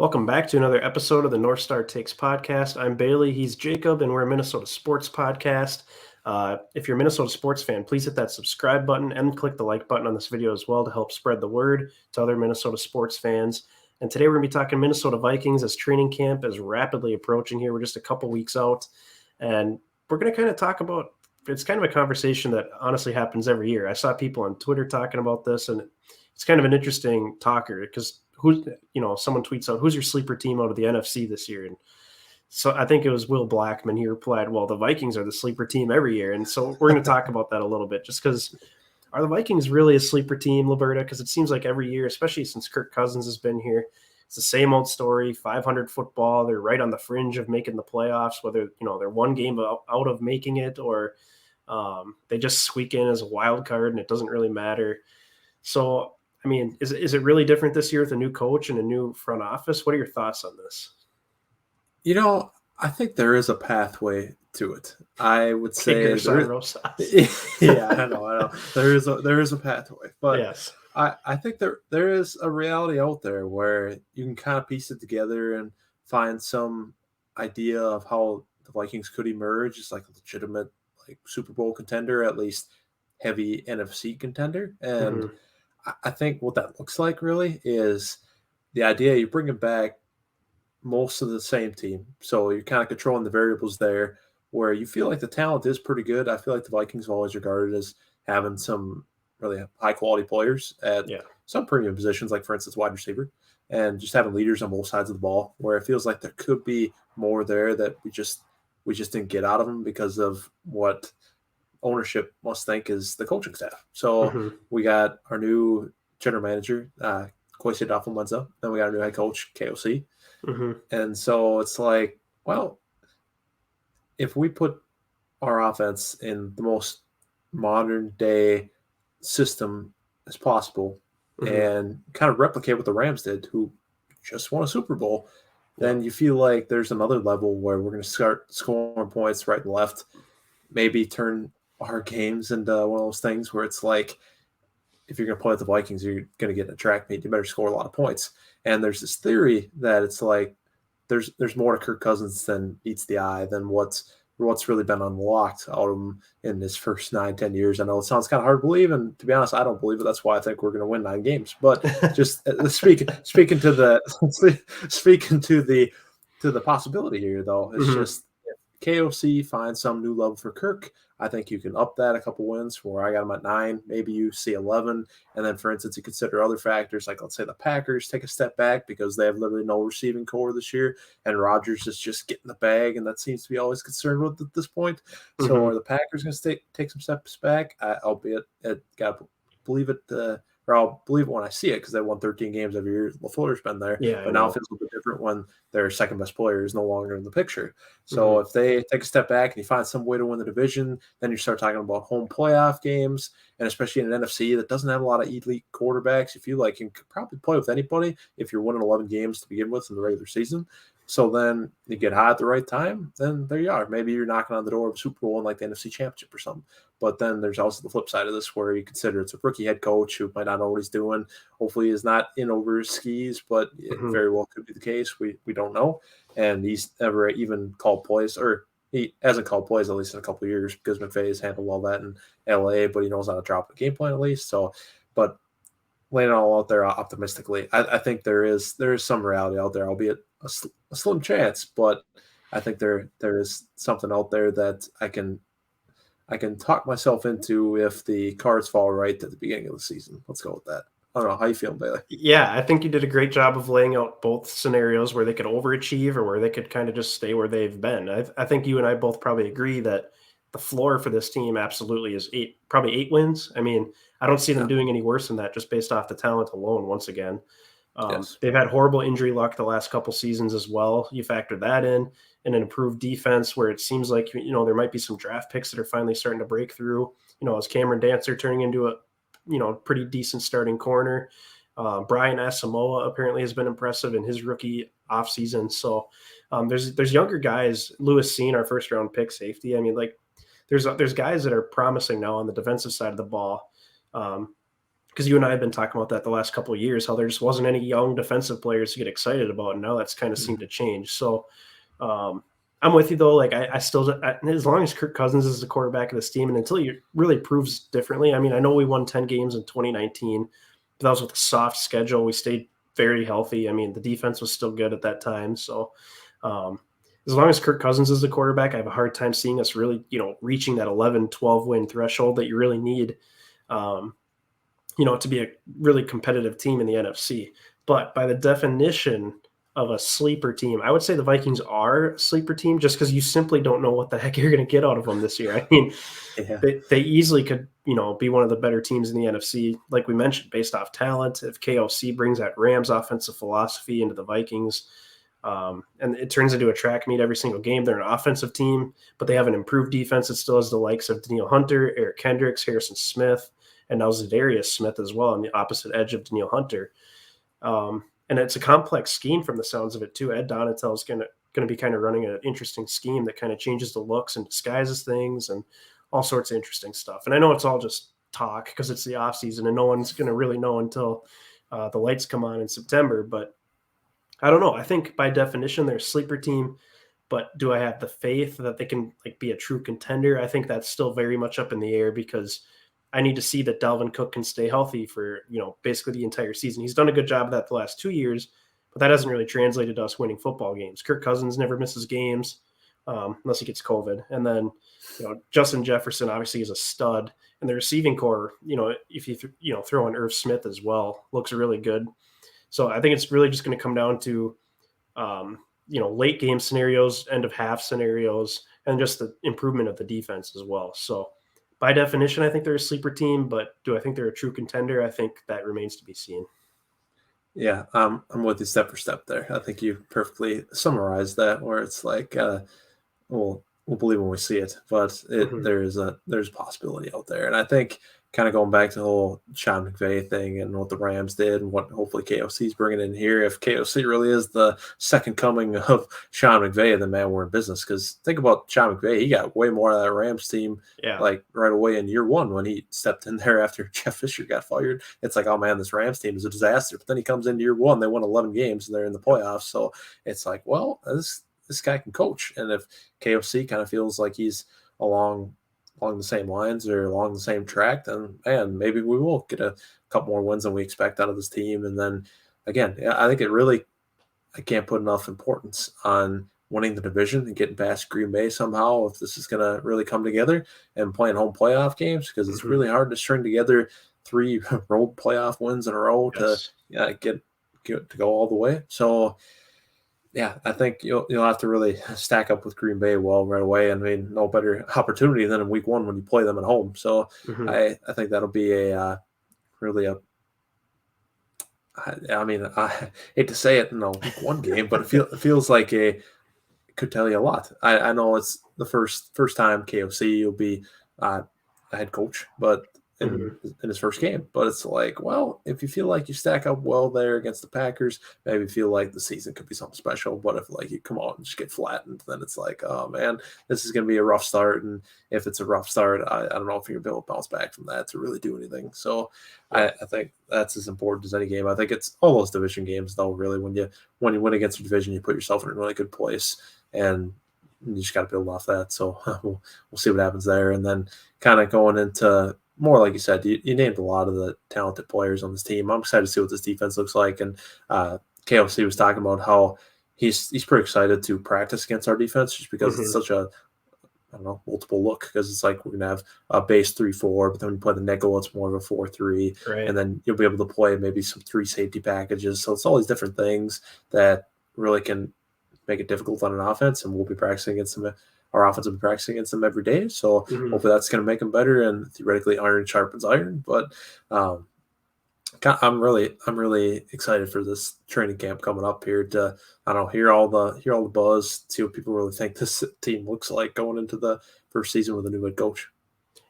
Welcome back to another episode of the North Star Takes podcast. I'm Bailey, he's Jacob, and we're a Minnesota sports podcast. If you're a Minnesota sports fan, please hit that subscribe button and click the like button on this video as well to help spread the word to other Minnesota sports fans. And today we're going to be talking Minnesota Vikings as training camp is rapidly approaching here. We're just a couple weeks out, and we're going to kind of talk about it's kind of a conversation that honestly happens every year. I saw people on Twitter talking about this, and it's kind of an interesting talker because someone tweets out, who's your sleeper team out of the NFC this year? And so I think it was Will Blackman. He replied, well, the Vikings are the sleeper team every year. And so we're going to talk about that a little bit, just because are the Vikings really a sleeper team, Liberta? Because it seems like every year, especially since Kirk Cousins has been here, it's the same old story, 500 football. They're right on the fringe of making the playoffs, whether, they're one game out of making it or they just squeak in as a wild card and it doesn't really matter. So, I mean, is it really different this year with a new coach and a new front office? What are your thoughts on this? I think there is a pathway to it. I would say yeah, I know. There is a pathway, but yes. I think there is a reality out there where you can kind of piece it together and find some idea of how the Vikings could emerge as like a legitimate Super Bowl contender, at least heavy NFC contender. And I think what that looks like really is the idea you're bringing back most of the same team. So you're kind of controlling the variables there where you feel like the talent is pretty good. I feel like the Vikings have always regarded as having some really high quality players at some premium positions, like for instance, wide receiver, and just having leaders on both sides of the ball where it feels like there could be more there that we just didn't get out of them because of what ownership must think is the coaching staff. So we got our new general manager, Kwesi Adofo-Mensah. Then we got our new head coach, KOC. And so it's like, well, if we put our offense in the most modern day system as possible and kind of replicate what the Rams did, who just won a Super Bowl, then you feel like there's another level where we're going to start scoring points right and left, maybe turn our games into one of those things where it's like, if you're going to play with the Vikings, you're going to get in a track meet, you better score a lot of points. And there's this theory that it's like there's more to Kirk Cousins than meets the eye than what's really been unlocked out of him in his first 9-10 years. I know it sounds kind of hard to believe, and to be honest, I don't believe it. That's why I think we're going to win 9 games. But just speaking to the possibility here, though, it's just if KOC finds some new level for Kirk, I think you can up that a couple wins where I got them at 9, maybe you see 11. And then, for instance, you consider other factors, like let's say the Packers take a step back because they have literally no receiving core this year. And Rodgers is just getting the bag. And that seems to be always concerned with at this point. So are the Packers going to take some steps back? Albeit, got to believe it. Or I'll believe it when I see it because they won 13 games every year. LaFleur's been there. But now it feels a little bit different when their second best player is no longer in the picture. So if they take a step back and you find some way to win the division, then you start talking about home playoff games. And especially in an NFC that doesn't have a lot of elite quarterbacks, you feel like you can probably play with anybody if you're winning 11 games to begin with in the regular season. So then you get hot at the right time, then there you are. Maybe you're knocking on the door of a Super Bowl in like the NFC Championship or something. But then there's also the flip side of this where you consider it's a rookie head coach who might not know what he's doing. Hopefully he's not in over his skis, but it very well could be the case. We don't know. And he's never even called plays, or he hasn't called plays at least in a couple of years because McVay's handled all that in LA, but he knows how to drop a game plan at least. So, but laying it all out there optimistically, I think there is some reality out there, albeit a slim chance, but I think there is something out there that I can talk myself into if the cards fall right at the beginning of the season. Let's go with that. I don't know. How you feeling, Bailey? Yeah, I think you did a great job of laying out both scenarios where they could overachieve or where they could kind of just stay where they've been. I think you and I both probably agree that the floor for this team absolutely is probably 8 wins. I mean, I don't see them doing any worse than that just based off the talent alone once again. They've had horrible injury luck the last couple seasons as well. You factor that in, and an improved defense where it seems like, there might be some draft picks that are finally starting to break through, as Cameron Dancer turning into a, pretty decent starting corner. Brian Asamoah apparently has been impressive in his rookie offseason. So there's younger guys, Lewis Seen, our first round pick safety. I mean, like there's guys that are promising now on the defensive side of the ball. because you and I have been talking about that the last couple of years, how there just wasn't any young defensive players to get excited about, and now that's kind of seemed Mhm. to change. So um, I'm with you though. Like I still, as long as Kirk Cousins is the quarterback of this team, and until he really proves differently. I mean, I know we won 10 games in 2019, but that was with a soft schedule. We stayed very healthy. I mean, the defense was still good at that time. So um, as long as Kirk Cousins is the quarterback, I have a hard time seeing us really, reaching that 11, 12 win threshold that you really need. Um, to be a really competitive team in the NFC. But by the definition of a sleeper team, I would say the Vikings are a sleeper team just because you simply don't know what the heck you're going to get out of them this year. I mean, Yeah. they easily could, be one of the better teams in the NFC, like we mentioned, based off talent. If KOC brings that Rams offensive philosophy into the Vikings, and it turns into a track meet every single game. They're an offensive team, but they have an improved defense. It still has the likes of Daniil Hunter, Eric Kendricks, Harrison Smith, and now Zadarius Smith as well on the opposite edge of Daniil Hunter. And it's a complex scheme from the sounds of it too. Ed Donatel is going to be kind of running an interesting scheme that kind of changes the looks and disguises things and all sorts of interesting stuff. And I know it's all just talk because it's the off season and no one's going to really know until the lights come on in September. But I don't know. I think by definition they're a sleeper team, but do I have the faith that they can like be a true contender? I think that's still very much up in the air because I need to see that Dalvin Cook can stay healthy for, basically the entire season. He's done a good job of that the last 2 years, but that hasn't really translated to us winning football games. Kirk Cousins never misses games unless he gets COVID. And then, Justin Jefferson obviously is a stud. And the receiving core, if you, throw in Irv Smith as well, looks really good. So I think it's really just going to come down to late game scenarios, end of half scenarios, and just the improvement of the defense as well. So by definition, I think they're a sleeper team, but do I think they're a true contender? I think that remains to be seen. Yeah, I'm with you step for step there. I think you perfectly summarized that, where it's like, we'll believe when we see it, but Mm-hmm. there's a possibility out there, and I think kind of going back to the whole Sean McVay thing and what the Rams did and what hopefully KOC is bringing in here. If KOC really is the second coming of Sean McVay, then man, we're in business. Because think about Sean McVay, he got way more of that Rams team Yeah. like right away in year one when he stepped in there after Jeff Fisher got fired. It's like, oh man, this Rams team is a disaster. But then he comes into year one, they won 11 games and they're in the Yep. playoffs. So it's like, well, this guy can coach, and if KOC kind of feels like he's along the same lines or along the same track, then man, maybe we will get a couple more wins than we expect out of this team. And then again, yeah, I think I can't put enough importance on winning the division and getting past Green Bay somehow if this is going to really come together and playing home playoff games because it's Mm-hmm. really hard to string together three road playoff wins in a row to Yes. get to go all the way. So yeah, I think you'll have to really stack up with Green Bay well right away. I mean, no better opportunity than in Week 1 when you play them at home. So Mm-hmm. I think that'll be a really a. I mean, I hate to say it in a Week 1 game, but it feels like a could tell you a lot. I know it's the first time KOC will be uh, a head coach, but Mm-hmm. in his first game. But it's like, well, if you feel like you stack up well there against the Packers, maybe feel like the season could be something special. But if like you come out and just get flattened, then it's like, oh man, this is going to be a rough start. And if it's a rough start, I don't know if you're able to bounce back from that to really do anything. So Yep. I think that's as important as any game. I think it's all those division games though. Really, when you win against a division, you put yourself in a really good place and you just got to build off that. So we'll see what happens there. And then kind of going into more, like you said, you named a lot of the talented players on this team. I'm excited to see what this defense looks like. And KLC was talking about how he's pretty excited to practice against our defense just because it's Mm-hmm. such a I don't know, multiple look because it's like we're gonna have a base 3-4, but then when you play the nickel, it's more of a 4-3, Right. and then you'll be able to play maybe some three safety packages. So it's all these different things that really can make it difficult on an offense, and we'll be practicing against them. Our offense will be practicing against them every day, so Mm-hmm. hopefully that's going to make them better. And theoretically, iron sharpens iron. But um, I'm really excited for this training camp coming up here to I don't know hear all the buzz, see what people really think this team looks like going into the first season with a new head coach.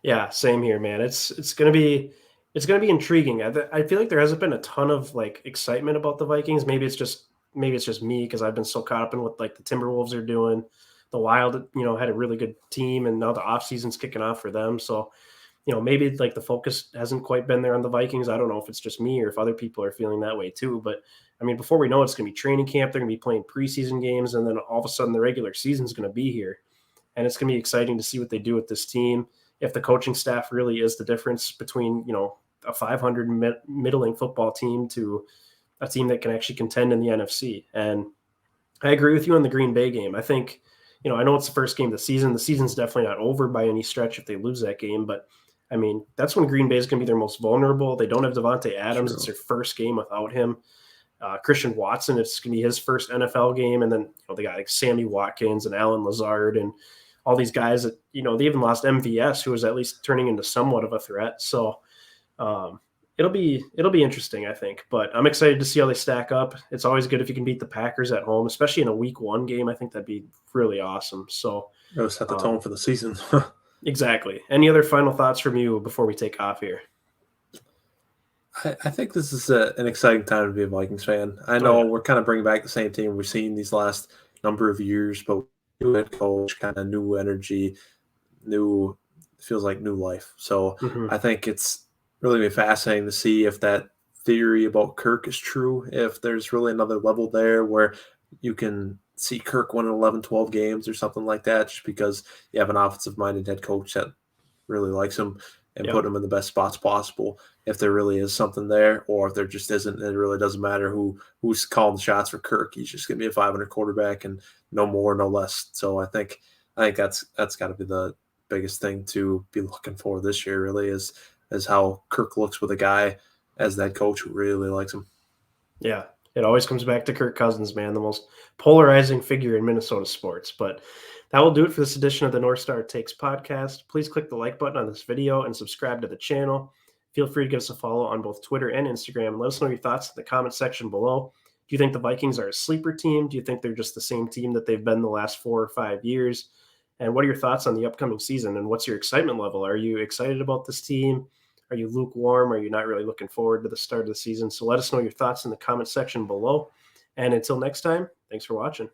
Yeah, same here, man. It's gonna be intriguing. I feel like there hasn't been a ton of like excitement about the Vikings. Maybe it's just me because I've been so caught up in what like the Timberwolves are doing. The Wild, had a really good team, and now the off season's kicking off for them. So maybe like the focus hasn't quite been there on the Vikings. I don't know if it's just me or if other people are feeling that way too. But I mean, before we know it, it's going to be training camp. They're going to be playing preseason games, and then all of a sudden the regular season is going to be here, and it's going to be exciting to see what they do with this team. If the coaching staff really is the difference between a 500 middling football team to a team that can actually contend in the NFC. And I agree with you on the Green Bay game. I think, I know it's the first game of the season. The season's definitely not over by any stretch if they lose that game, but I mean, that's when Green Bay is going to be their most vulnerable. They don't have Devontae Adams. It's True. their first game without him. Christian Watson, it's going to be his first NFL game. And then they got like Sammy Watkins and Alan Lazard and all these guys that, they even lost MVS, who was at least turning into somewhat of a threat. So um, it'll be interesting, I think. But I'm excited to see how they stack up. It's always good if you can beat the Packers at home, especially in a Week 1 game. I think that'd be really awesome. So It'll set the tone for the season. exactly. Any other final thoughts from you before we take off here? I think this is an exciting time to be a Vikings fan. I Oh, know yeah. we're kind of bringing back the same team we've seen these last number of years, but new head coach, kind of new energy, new feels like new life. So Hmm. I think it's really gonna be fascinating to see if that theory about Kirk is true, if there's really another level there where you can see Kirk winning 11, 12 games or something like that, just because you have an offensive minded head coach that really likes him and put Yep. him in the best spots possible. If there really is something there, or if there just isn't, it really doesn't matter who's calling the shots for Kirk. He's just gonna be a 500 quarterback and no more, no less. So I think that's got to be the biggest thing to be looking for this year. Really is how Kirk looks with a guy as that coach who really likes him. Yeah. It always comes back to Kirk Cousins, man, the most polarizing figure in Minnesota sports. But that will do it for this edition of the North Star Takes podcast. Please click the like button on this video and subscribe to the channel. Feel free to give us a follow on both Twitter and Instagram. And let us know your thoughts in the comment section below. Do you think the Vikings are a sleeper team? Do you think they're just the same team that they've been the last 4 or 5 years? And what are your thoughts on the upcoming season? And what's your excitement level? Are you excited about this team? Are you lukewarm? Are you not really looking forward to the start of the season? So let us know your thoughts in the comment section below. And until next time, thanks for watching.